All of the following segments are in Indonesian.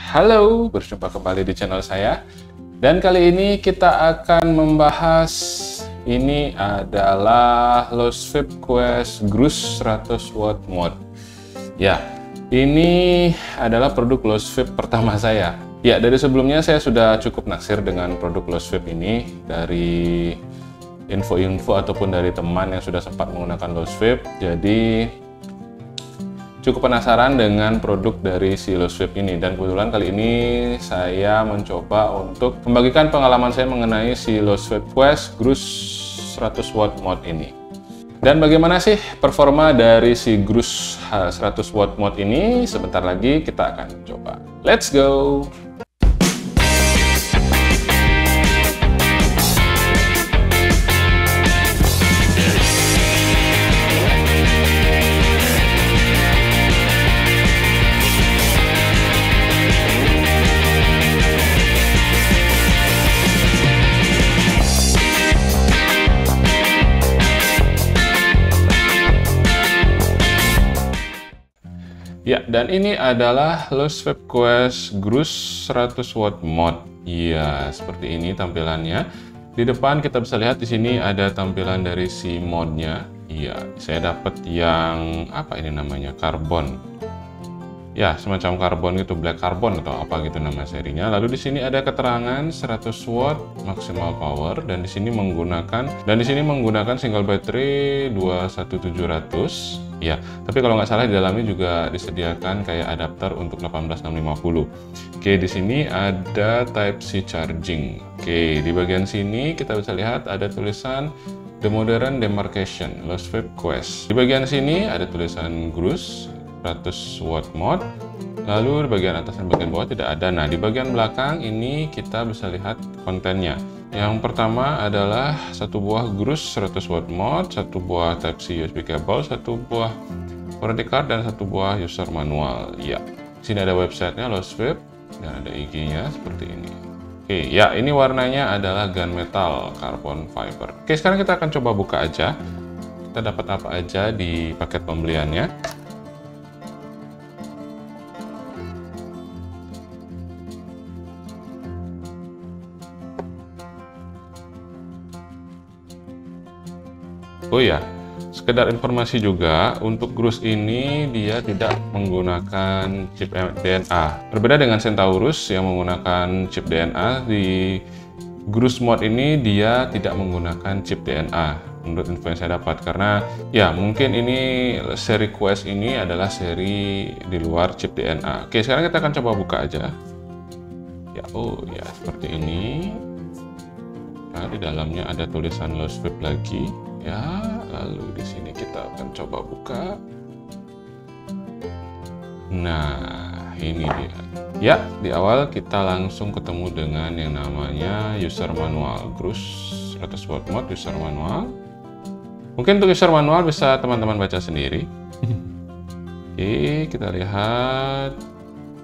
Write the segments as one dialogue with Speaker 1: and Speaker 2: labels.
Speaker 1: Halo, berjumpa kembali di channel saya. Dan kali ini kita akan membahas, ini adalah Losvip Quest Grus 100 Watt Mod. Ya, ini adalah produk Losvip pertama saya. Ya, dari sebelumnya saya sudah cukup naksir dengan produk Losvip ini. Dari info-info ataupun dari teman yang sudah sempat menggunakan Losvip. Jadi cukup penasaran dengan produk dari si Losvip ini, dan kebetulan kali ini saya mencoba untuk membagikan pengalaman saya mengenai si Losvip Quest Grus 100 Watt Mod ini. Dan bagaimana sih performa dari si Grus 100 Watt Mod ini? Sebentar lagi kita akan coba. Let's go! Ya, dan ini adalah Losvip Quest Grus 100 Watt Mod. Ya, seperti ini tampilannya. Di depan kita bisa lihat di sini ada tampilan dari si modnya. Iya, saya dapat yang apa ini namanya? Karbon. Ya, semacam karbon gitu, black carbon atau apa gitu nama serinya. Lalu di sini ada keterangan 100 watt maksimal power, dan di sini menggunakan single battery 21700. Ya, tapi kalau nggak salah di dalamnya juga disediakan kayak adapter untuk 18650. Oke, di sini ada Type C charging. Oke, di bagian sini kita bisa lihat ada tulisan The Modern Demarcation Losvip Quest. Di bagian sini ada tulisan Grus 100 Watt Mod. Lalu di bagian atas dan bagian bawah tidak ada. Nah, di bagian belakang ini kita bisa lihat kontennya. Yang pertama adalah satu buah Grus 100 Watt Mod, satu buah Type C USB cable, satu buah warranty card, dan satu buah user manual. Ya, sini ada websitenya Losvip dan ada IG-nya seperti ini. Oke, ya ini warnanya adalah gunmetal carbon fiber. Oke, sekarang kita akan coba buka aja. Kita dapat apa aja di paket pembeliannya. Oh ya, sekedar informasi juga, untuk Grus ini dia tidak menggunakan chip DNA. Berbeda dengan Centaurus yang menggunakan chip DNA, di Grus Mod ini dia tidak menggunakan chip DNA. Menurut info yang saya dapat, karena ya mungkin ini seri Quest ini adalah seri di luar chip DNA. Oke, sekarang kita akan coba buka aja. Ya, oh ya seperti ini. Nah, di dalamnya ada tulisan Losvip lagi. Ya, lalu di sini kita akan coba buka. Nah, ini dia. Ya, di awal kita langsung ketemu dengan yang namanya user manual Grus 100 Watt Mod user manual. Mungkin untuk user manual bisa teman-teman baca sendiri. Oke, kita lihat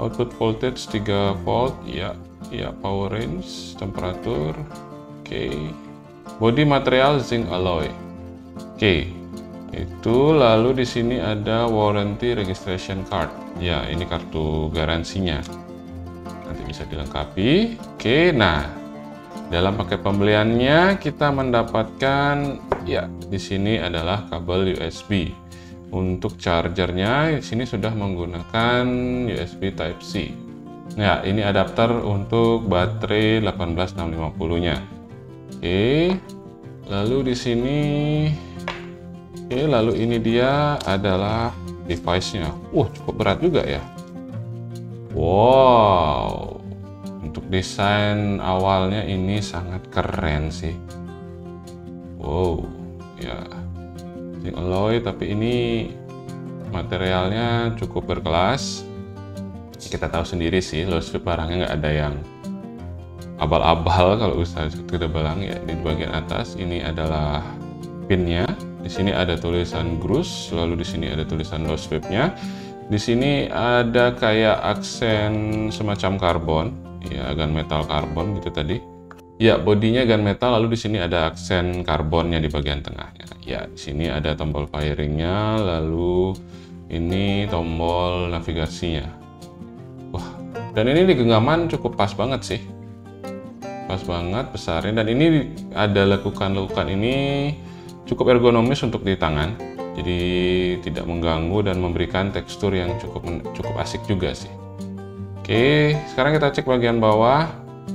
Speaker 1: output voltage 3 volt. Ya, power range, temperatur. Oke. Body material zinc alloy. Oke, itu lalu di sini ada warranty registration card. Ya, ini kartu garansinya. Nanti bisa dilengkapi. Oke, nah dalam paket pembeliannya kita mendapatkan ya di sini adalah kabel USB. Untuk chargernya di sini sudah menggunakan USB Type C. Ya, ini adapter untuk baterai 18650-nya. Oke. Lalu di sini lalu ini dia adalah device-nya. Cukup berat juga ya. Wow. Untuk desain awalnya ini sangat keren sih. Wow. Ya. Zinc alloy, tapi ini materialnya cukup berkelas. Kita tahu sendiri sih, Losvip barangnya nggak ada yang abal-abal kalau usaha kita bilang ya. Di bagian atas ini adalah pinnya. Di sini ada tulisan Grus, lalu di sini ada tulisan Losvip-nya. Di sini ada kayak aksen semacam karbon, ya gunmetal karbon gitu tadi. Ya, bodinya gunmetal, lalu di sini ada aksen karbonnya di bagian tengahnya. Ya, di sini ada tombol firingnya, lalu ini tombol navigasinya. Wah, Dan ini di genggaman cukup pas banget sih. Pas banget besarnya, dan ini ada lekukan-lekukan ini cukup ergonomis untuk di tangan. Jadi tidak mengganggu dan memberikan tekstur yang cukup asik juga sih. Oke, sekarang kita cek bagian bawah.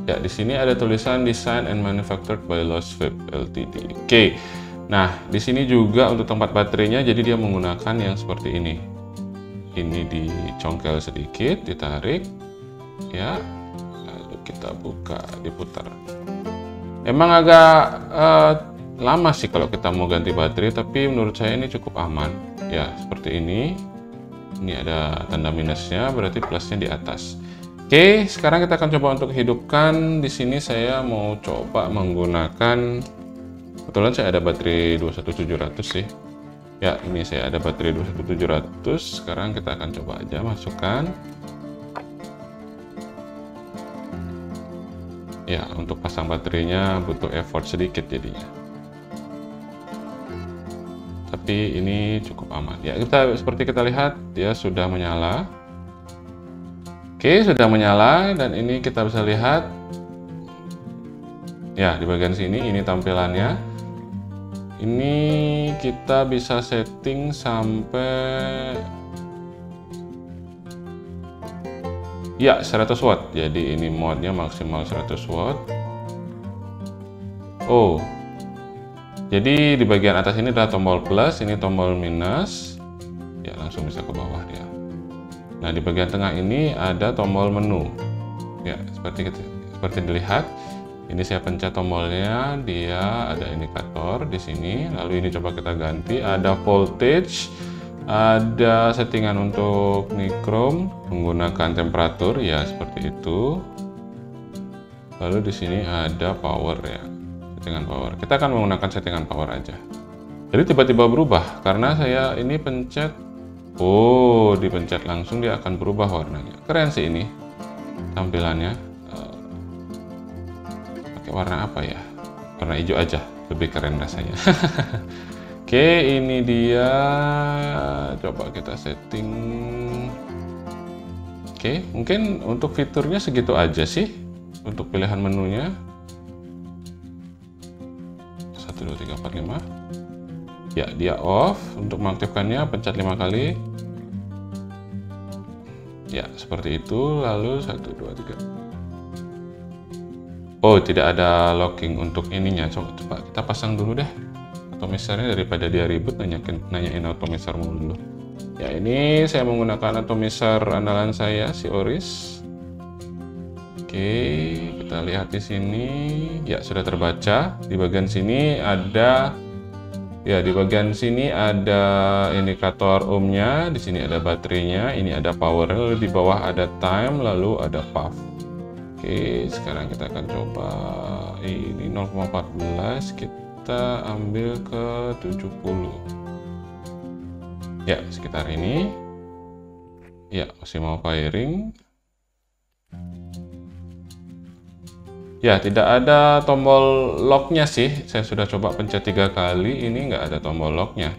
Speaker 1: Ya, di sini ada tulisan Design and Manufactured by Losvape Ltd. Oke. Nah, di sini juga untuk tempat baterainya, jadi dia menggunakan yang seperti ini. Ini dicongkel sedikit, ditarik. Ya. Kita buka, diputar. Emang agak lama sih kalau kita mau ganti baterai, tapi menurut saya ini cukup aman. Ya, seperti ini. Ini ada tanda minusnya, berarti plusnya di atas. Oke, sekarang kita akan coba untuk hidupkan. Di sini saya mau coba menggunakan, kebetulan saya ada baterai 21700 sih. Ya, ini saya ada baterai 21700. Sekarang kita akan coba aja masukkan. Ya, untuk pasang baterainya butuh effort sedikit jadinya. Tapi ini cukup aman. Ya, seperti kita lihat dia sudah menyala. Oke, sudah menyala, dan ini kita bisa lihat. Ya, di bagian sini ini tampilannya. Ini kita bisa setting sampai ya 100 watt. Jadi ini mode-nya maksimal 100 watt. Oh. Jadi di bagian atas ini adalah tombol plus, ini tombol minus. Ya, langsung bisa ke bawah dia. Nah, di bagian tengah ini ada tombol menu. Ya, seperti dilihat. Ini saya pencet tombolnya, dia ada indikator di sini. Lalu ini coba kita ganti, ada voltage. Ada settingan untuk nichrome, menggunakan temperatur, ya seperti itu. Lalu di sini ada power ya, settingan power. Kita akan menggunakan settingan power aja. Jadi tiba-tiba berubah karena saya ini pencet. Oh, dipencet langsung dia akan berubah warnanya. Keren sih ini tampilannya. Pakai warna apa ya? Warna hijau aja, lebih keren rasanya. Oke, ini dia. Coba kita setting. Oke, mungkin untuk fiturnya segitu aja sih. Untuk pilihan menunya 1, 2, 3, 4, 5. Ya, dia off. Untuk mengaktifkannya pencet 5 kali. Ya, seperti itu. Lalu 1, 2, 3. Oh, tidak ada locking untuk ininya. Coba kita pasang dulu deh atomisernya daripada dia ribut nanyain atomiser dulu. Ya, ini saya menggunakan atomiser andalan saya, si Oris. Oke, kita lihat di sini. Ya, sudah terbaca. Di bagian sini ada indikator ohmnya. Di sini ada baterainya. Ini ada power. Lalu di bawah ada time. Lalu ada puff. Oke, sekarang kita akan coba ini 0,14. Kita ambil ke 70. Ya, sekitar ini. Ya, masih mau firing. Ya, tidak ada tombol locknya sih. Saya sudah coba pencet 3 kali, ini nggak ada tombol locknya.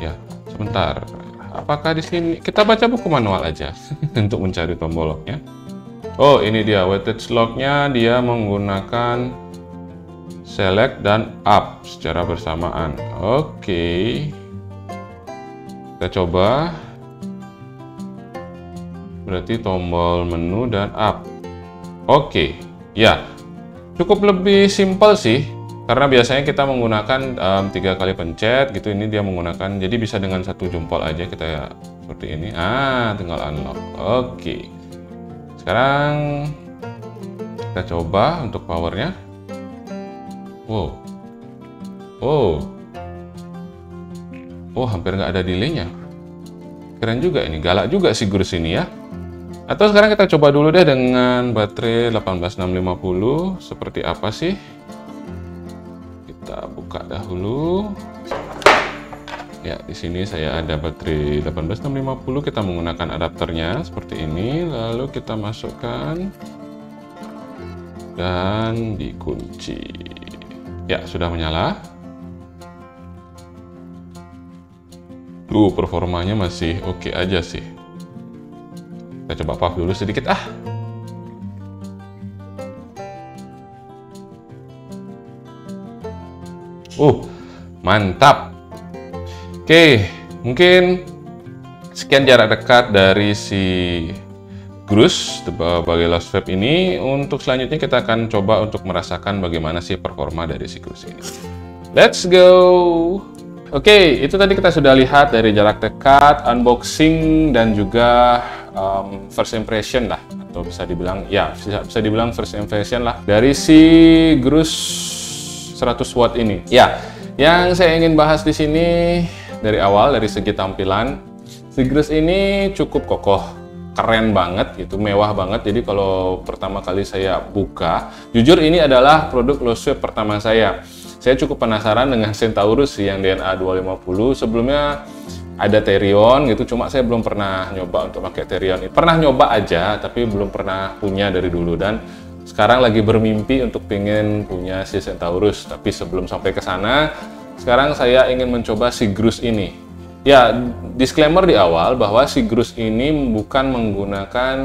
Speaker 1: Ya, sebentar. Apakah di sini kita baca buku manual aja untuk mencari tombol locknya? Oh, ini dia wattage locknya. Dia menggunakan select dan up secara bersamaan. Oke. Kita coba. Berarti tombol menu dan up. Oke. Ya, cukup lebih simpel sih, karena biasanya kita menggunakan 3 kali pencet gitu. Ini dia menggunakan, jadi bisa dengan 1 jempol aja kita ya, seperti ini. Tinggal unlock. Oke. Sekarang kita coba untuk powernya. Wow. Oh, hampir nggak ada delaynya. Keren juga ini, galak juga sih Grus ini ya. Atau sekarang kita coba dulu deh dengan baterai 18650. Seperti apa sih? Kita buka dahulu. Ya, di sini saya ada baterai 18650. Kita menggunakan adapternya seperti ini. Lalu kita masukkan dan dikunci. Ya, sudah menyala. Performanya masih oke aja sih. Kita Kita coba puff dulu sedikit ah. Mantap. Oke, mungkin sekian jarak dekat dari si Grus sebagai lost vape ini. Untuk selanjutnya kita akan coba untuk merasakan bagaimana sih performa dari si Grus ini. Let's go. Oke, itu tadi kita sudah lihat dari jarak dekat, unboxing, dan juga first impression lah, atau bisa dibilang bisa dibilang first impression lah dari si Grus 100 watt ini. Ya, yang saya ingin bahas di sini dari awal dari segi tampilan, si Grus ini cukup kokoh, keren banget gitu, mewah banget. Jadi kalau pertama kali saya buka, jujur ini adalah produk lost vape pertama saya. Saya cukup penasaran dengan Centaurus yang DNA 250. Sebelumnya ada Therion gitu, cuma saya belum pernah nyoba untuk pakai Therion. Pernah nyoba aja, tapi belum pernah punya dari dulu. Dan sekarang lagi bermimpi untuk pengen punya si Centaurus. Tapi sebelum sampai ke sana, sekarang saya ingin mencoba si Grus ini. Ya, disclaimer di awal bahwa si Grus ini bukan menggunakan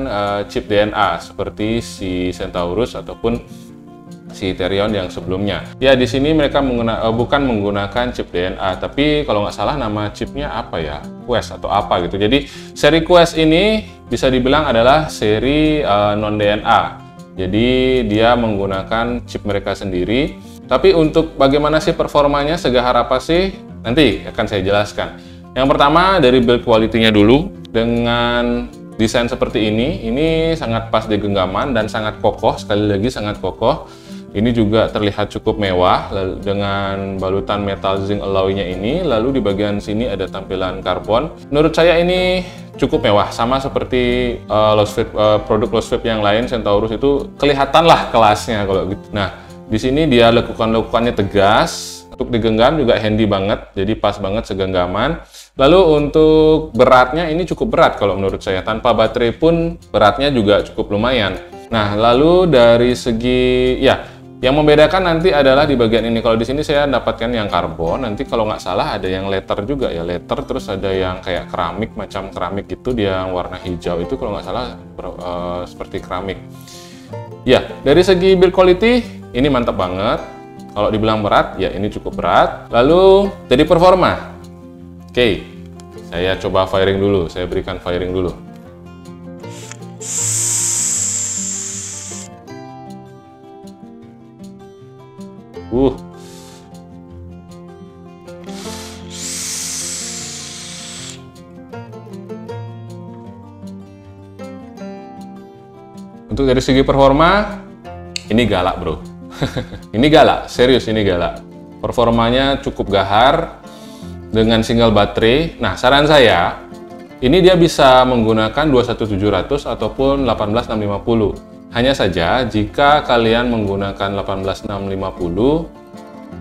Speaker 1: chip DNA seperti si Centaurus ataupun si Therion yang sebelumnya. Ya, di sini mereka bukan menggunakan chip DNA, tapi kalau nggak salah nama chipnya apa ya? Quest atau apa gitu. Jadi seri Quest ini bisa dibilang adalah seri non-DNA. Jadi dia menggunakan chip mereka sendiri. Tapi untuk bagaimana sih performanya, segahar apa sih? Nanti akan saya jelaskan. Yang pertama dari build quality-nya dulu. Dengan desain seperti ini sangat pas di genggaman dan sangat kokoh, sekali lagi sangat kokoh. Ini juga terlihat cukup mewah dengan balutan metal zinc alloy-nya ini. Lalu di bagian sini ada tampilan karbon. Menurut saya ini cukup mewah, sama seperti produk lost vape yang lain. Centaurus itu kelihatan lah kelasnya kalau gitu. Nah, di sini dia lekukan-lekukannya tegas. Untuk digenggam juga handy banget, jadi pas banget segenggaman. Lalu untuk beratnya ini cukup berat kalau menurut saya. Tanpa baterai pun beratnya juga cukup lumayan. Nah, lalu dari segi yang membedakan nanti adalah di bagian ini. Kalau di sini saya dapatkan yang karbon, nanti kalau nggak salah ada yang leather juga ya, leather, terus ada yang kayak keramik, macam keramik gitu, dia yang warna hijau itu kalau nggak salah seperti keramik. Ya, dari segi build quality ini mantap banget. Kalau dibilang berat, ya ini cukup berat. Lalu dari performa, oke, saya coba firing dulu, saya berikan firing dulu. Untuk dari segi performa, ini galak bro. Ini galak, serius ini galak. Performanya cukup gahar dengan single baterai. Nah, saran saya, ini dia bisa menggunakan 21700 ataupun 18650. Hanya saja, jika kalian menggunakan 18650,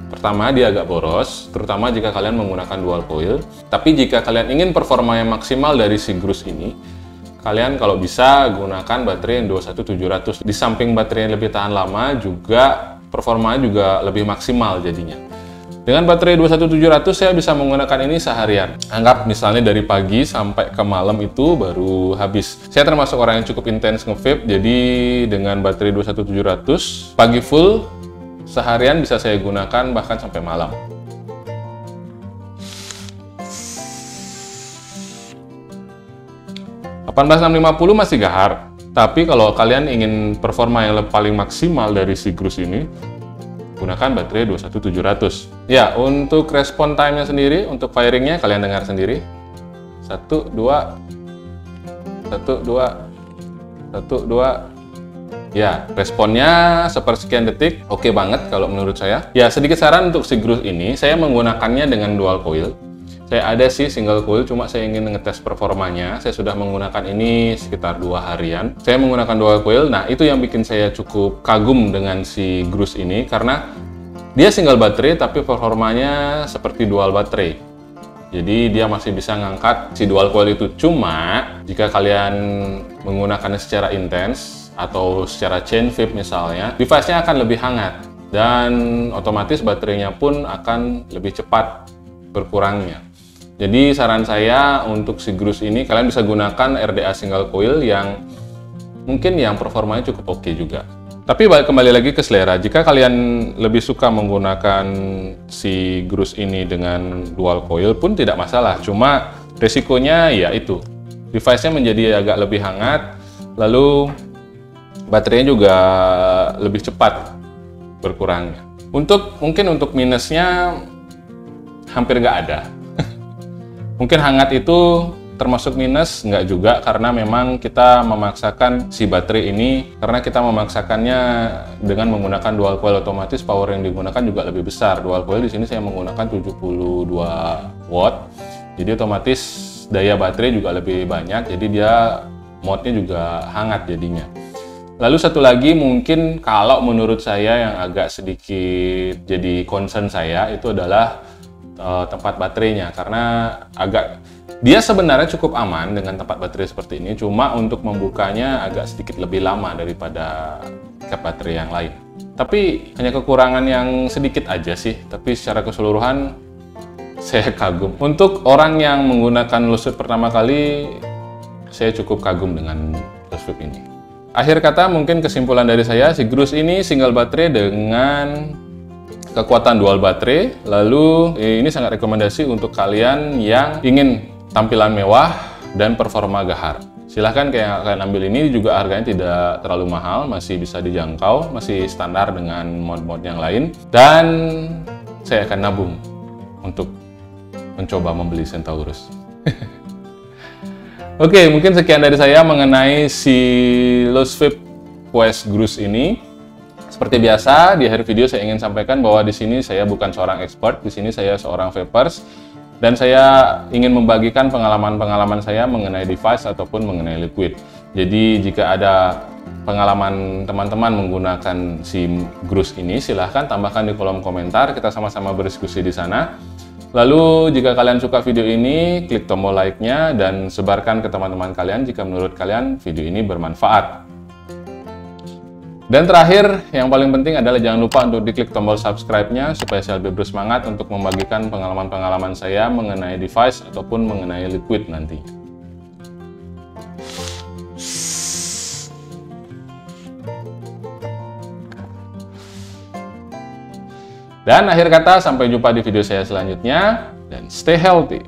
Speaker 1: pertama dia agak boros, terutama jika kalian menggunakan dual coil. Tapi jika kalian ingin performa yang maksimal dari si Grus ini, kalian kalau bisa gunakan baterai yang 21700. Di samping baterai yang lebih tahan lama, juga performanya juga lebih maksimal jadinya. Dengan baterai 21700 saya bisa menggunakan ini seharian. Anggap misalnya dari pagi sampai ke malam itu baru habis. Saya termasuk orang yang cukup intens nge-vape, jadi dengan baterai 21700 pagi full, seharian bisa saya gunakan bahkan sampai malam. $18650 masih gahar. Tapi kalau kalian ingin performa yang paling maksimal dari si Grus ini, gunakan baterai 21700. Ya, untuk respon time-nya sendiri, untuk firingnya kalian dengar sendiri. 1, 2, 1, 2, 1, 2. Ya, responnya sepersekian detik, oke banget kalau menurut saya. Ya, sedikit saran untuk si Grus ini, saya menggunakannya dengan dual coil. Saya ada sih single coil, cuma saya ingin ngetes performanya. Saya sudah menggunakan ini sekitar 2 harian. Saya menggunakan dual coil, nah itu yang bikin saya cukup kagum dengan si Grus ini, karena dia single baterai tapi performanya seperti dual baterai. Jadi dia masih bisa ngangkat si dual coil itu. Cuma jika kalian menggunakannya secara intens atau secara chain vape misalnya, device-nya akan lebih hangat dan otomatis baterainya pun akan lebih cepat berkurangnya. Jadi saran saya untuk si Grus ini kalian bisa gunakan RDA single coil yang mungkin yang performanya cukup oke juga. Tapi kembali lagi ke selera. Jika kalian lebih suka menggunakan si Grus ini dengan dual coil pun tidak masalah. Cuma resikonya ya itu, device-nya menjadi agak lebih hangat, lalu baterainya juga lebih cepat berkurangnya. Mungkin untuk minusnya hampir nggak ada. Mungkin hangat itu termasuk minus, nggak juga, karena memang kita memaksakan si baterai ini, karena kita memaksakannya dengan menggunakan dual coil, otomatis power yang digunakan juga lebih besar. Dual coil di sini saya menggunakan 72 watt, jadi otomatis daya baterai juga lebih banyak, jadi dia mode-nya juga hangat jadinya. Lalu satu lagi mungkin kalau menurut saya yang agak sedikit jadi concern saya itu adalah tempat baterainya, karena dia sebenarnya cukup aman dengan tempat baterai seperti ini, cuma untuk membukanya agak sedikit lebih lama daripada cap baterai yang lain. Tapi hanya kekurangan yang sedikit aja sih, tapi secara keseluruhan saya kagum. Untuk orang yang menggunakan low sweep pertama kali, saya cukup kagum dengan low sweep ini. Akhir kata, mungkin kesimpulan dari saya, si Grus ini single baterai dengan kekuatan dual baterai. Lalu ini sangat rekomendasi untuk kalian yang ingin tampilan mewah dan performa gahar. Silahkan kalian ambil ini, juga harganya tidak terlalu mahal, masih bisa dijangkau, masih standar dengan mod-mod yang lain. Dan saya akan nabung untuk mencoba membeli Centaurus. Oke, mungkin sekian dari saya mengenai si low sweep Quest Grus ini. Seperti biasa, di akhir video saya ingin sampaikan bahwa di sini saya bukan seorang expert, di sini saya seorang vapers, dan saya ingin membagikan pengalaman-pengalaman saya mengenai device ataupun mengenai liquid. Jadi jika ada pengalaman teman-teman menggunakan si Grus ini, silahkan tambahkan di kolom komentar, kita sama-sama berdiskusi di sana. Lalu jika kalian suka video ini, klik tombol like-nya dan sebarkan ke teman-teman kalian jika menurut kalian video ini bermanfaat. Dan terakhir, yang paling penting adalah jangan lupa untuk diklik tombol subscribe-nya supaya saya lebih bersemangat untuk membagikan pengalaman-pengalaman saya mengenai device ataupun mengenai liquid nanti. Dan akhir kata, sampai jumpa di video saya selanjutnya, dan stay healthy!